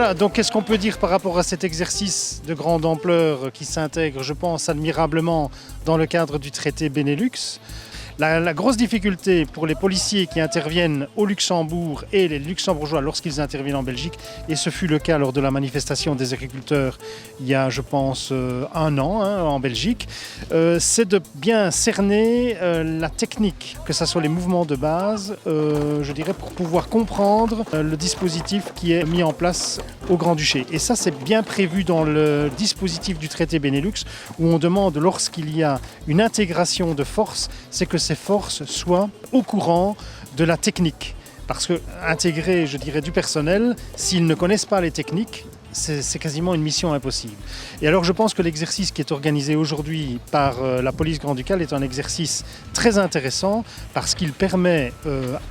Voilà, donc qu'est-ce qu'on peut dire par rapport à cet exercice de grande ampleur qui s'intègre, je pense, admirablement dans le cadre du traité Benelux. La grosse difficulté pour les policiers qui interviennent au Luxembourg et les Luxembourgeois lorsqu'ils interviennent en Belgique, et ce fut le cas lors de la manifestation des agriculteurs il y a, je pense, 1 an en Belgique, c'est de bien cerner la technique, que ce soit les mouvements de base, je dirais, pour pouvoir comprendre le dispositif qui est mis en place au Grand-Duché. Et ça, c'est bien prévu dans le dispositif du traité Benelux, où on demande, lorsqu'il y a une intégration de forces, c'est que ces forces soient au courant de la technique. Parce que intégrer, je dirais, du personnel, s'ils ne connaissent pas les techniques, c'est quasiment une mission impossible. Et alors je pense que l'exercice qui est organisé aujourd'hui par la police grand-ducale est un exercice très intéressant parce qu'il permet,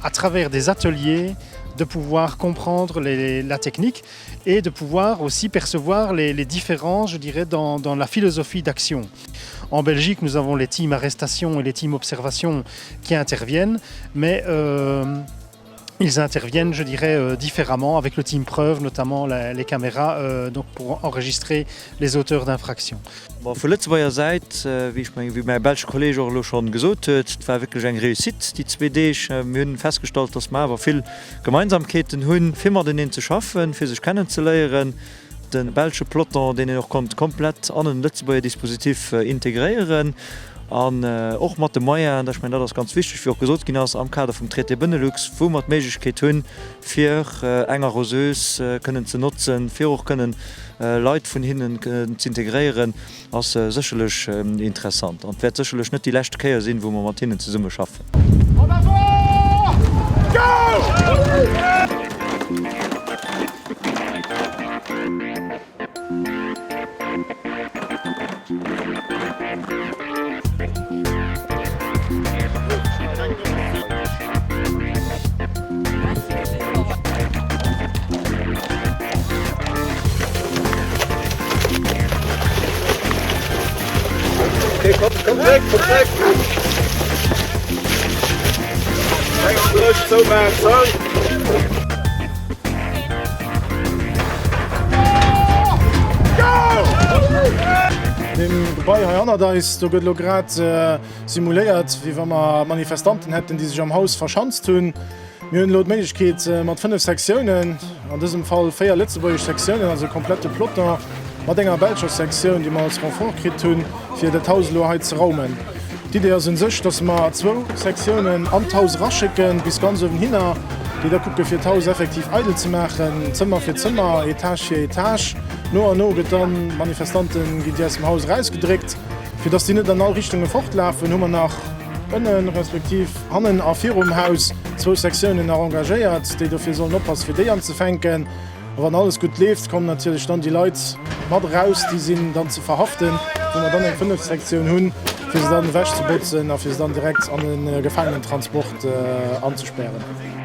à travers des ateliers, de pouvoir comprendre la technique et de pouvoir aussi percevoir les différences, je dirais, dans la philosophie d'action. En Belgique, nous avons les teams arrestation et les teams observation qui interviennent, mais ils interviennent, je dirais, différemment avec le team preuve, notamment les caméras, donc pour enregistrer les auteurs d'infractions. Bon, von letzter Seite, wie mein belgischer Kollege auch schon gesagt hat, war wirklich eine Réussite. Die 2D haben festgestellt, dass wir aber viele Gemeinsamkeiten haben, viel mehr denen zu schaffen, für sich kennenzulernen. Den belgischen Plotter, den auch komplett an den letzten Dispositiv integrieren. Und auch mit dem Meier, das ist ganz wichtig für gesagt, genau am Kader vom Traité Benelux, wo wir die Möglichkeit haben, für enger Roseus können zu nutzen, für auch können Leute von hinten zu integrieren, ist sicherlich interessant. Und wird sicherlich nicht die letzte Kehr sein, wo wir mit ihnen zusammen schaffen. Okay, komm weg, komm weg! Hang on, push, so bad, son! Dem Gebäi Haiianer da is do gëtt grad simuléiert, wie wann man Manifestanten hätten, die sich am Haus verschanzt hunn. Mi hunn Lot Méiglechkeet mat 5 Sektionen, an diesem Fall 4 Lützeburger Sektionen, also komplette Plotter, mat enger Belger Sektion, die man als Renfort krit hunn, fir de Hausloheit ze raumen. Die Idee sind sech, dass ma 2 Sektionen am Haus raschicken bis ganz hinner, die da gucke fir Haus effektiv eidel zu machen, Zimmer für Zimmer, Etage für Etage. No an no get dann Manifestanten gi aus dem Haus reisgedrickt, fir dats die net an alle Richtungen fortlaufen, hummer nach ënnen respektiv hannen a Haus 2 Sektionen engagéiert, die dafür sollen oppass fir dé anzufänken. Wann alles gut lebt, kommen natürlich dann die Leute mat raus, die sind dann zu verhaften, wo man dann eng 5 Sektionen hunn, fir sie dann wäch zu putzen, a fir sie dann direkt an den Gefangenentransport anzusperren.